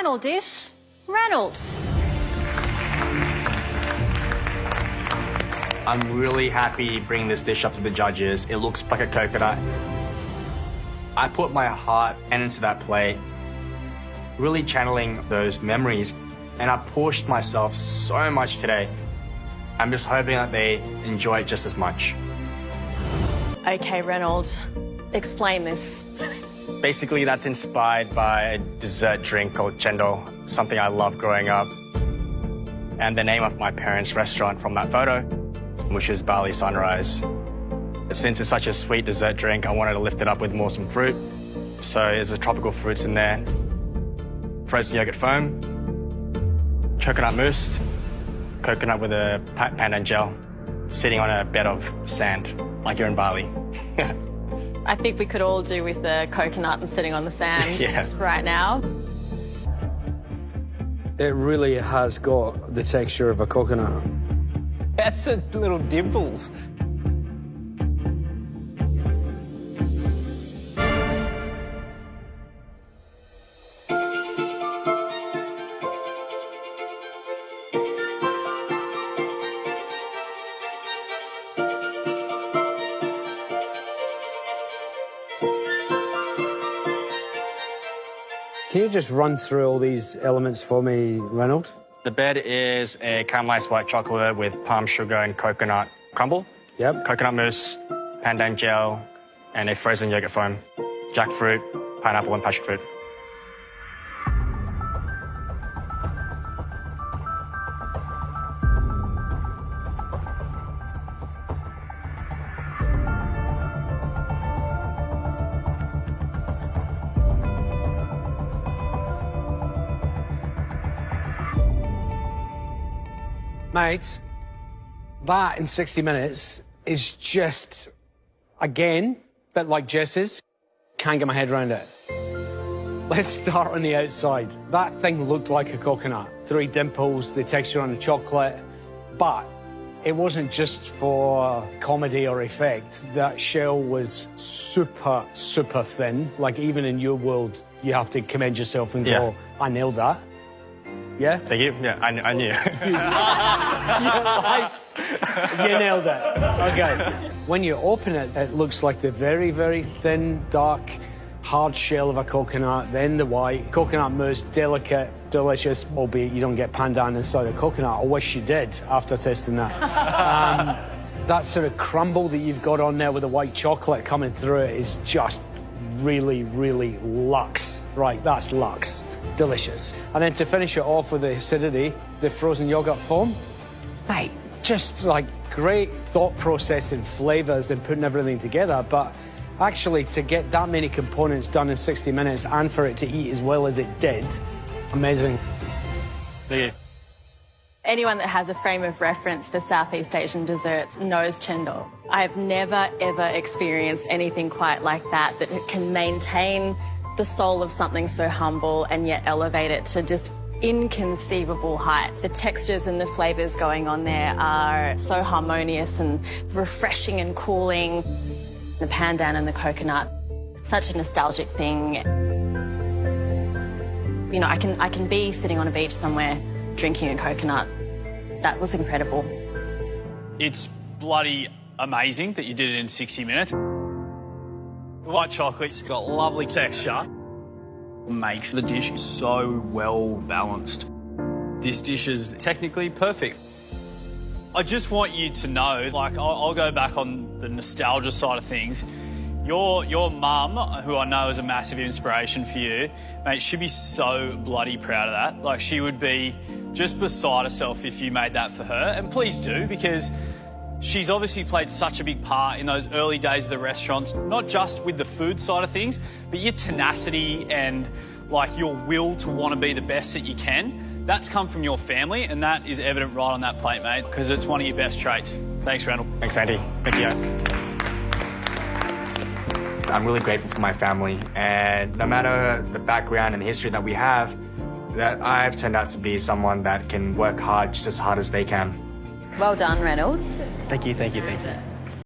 final dish, Reynolds. I'm really happy bringing this dish up to the judges. It looks like a coconut. I put my heart into that plate, really channeling those memories, and I pushed myself so much today. I'm just hoping that they enjoy it just as much. Okay, Reynolds, explain this. Basically, that's inspired by a dessert drink called chendol, something I loved growing up, and the name of my parents' restaurant from that photo, which is Bali Sunrise. Since it's such a sweet dessert drink, I wanted to lift it up with more some fruit. So there's the tropical fruits in there, frozen yogurt foam, coconut mousse, coconut with a pandan gel, sitting on a bed of sand, like you're in Bali. I think we could all do with the coconut and sitting on the sand right now. It really has got the texture of a coconut. That's a little dimples. Can you just run through all these elements for me, Reynolds? The bed is a caramelized white chocolate with palm sugar and coconut crumble. Yep. Coconut mousse, pandan gel, and a frozen yogurt foam. Jackfruit, pineapple, and passion fruit. Mate, that in 60 minutes is just, again, a bit like Jess's. Can't get my head around it. Let's start on the outside. That thing looked like a coconut. 3 dimples, the texture on the chocolate, but it wasn't just for comedy or effect. That shell was super, super thin. Like, even in your world, you have to commend yourself and go, I nailed that. Yeah? Thank you. Yeah, I knew. You nailed it. Okay. When you open it, it looks like the very, very thin, dark, hard shell of a coconut, then the white. Coconut mousse, delicate, delicious, albeit you don't get pandan inside a coconut. I wish you did after tasting that. That sort of crumble that you've got on there with the white chocolate coming through it is just really, really luxe. Right, that's luxe. Delicious. And then to finish it off with the acidity, the frozen yogurt foam. Mate, just like great thought process and flavours and putting everything together, but actually to get that many components done in 60 minutes and for it to eat as well as it did, amazing. Thank you. Anyone that has a frame of reference for Southeast Asian desserts knows chendol. I've never, ever experienced anything quite like that can maintain the soul of something so humble and yet elevate it to just inconceivable heights. The textures and the flavours going on there are so harmonious and refreshing and cooling. The pandan and the coconut, such a nostalgic thing. You know, I can be sitting on a beach somewhere drinking a coconut. That was incredible. It's bloody amazing that you did it in 60 minutes. The white chocolate's got lovely texture. Makes the dish so well balanced. This dish is technically perfect. I just want you to know, like, I'll go back on the nostalgia side of things. Your mum, who I know is a massive inspiration for you, mate, she'd be so bloody proud of that. Like, she would be just beside herself if you made that for her. And please do, because she's obviously played such a big part in those early days of the restaurants, not just with the food side of things, but your tenacity and like your will to want to be the best that you can. That's come from your family, and that is evident right on that plate, mate, because it's one of your best traits. Thanks, Randall. Thanks, Andy. Thank you, guys. I'm really grateful for my family, and no matter the background and the history that we have, that I've turned out to be someone that can work hard just as hard as they can. Well done, Reynolds. Thank you, thank you, thank you.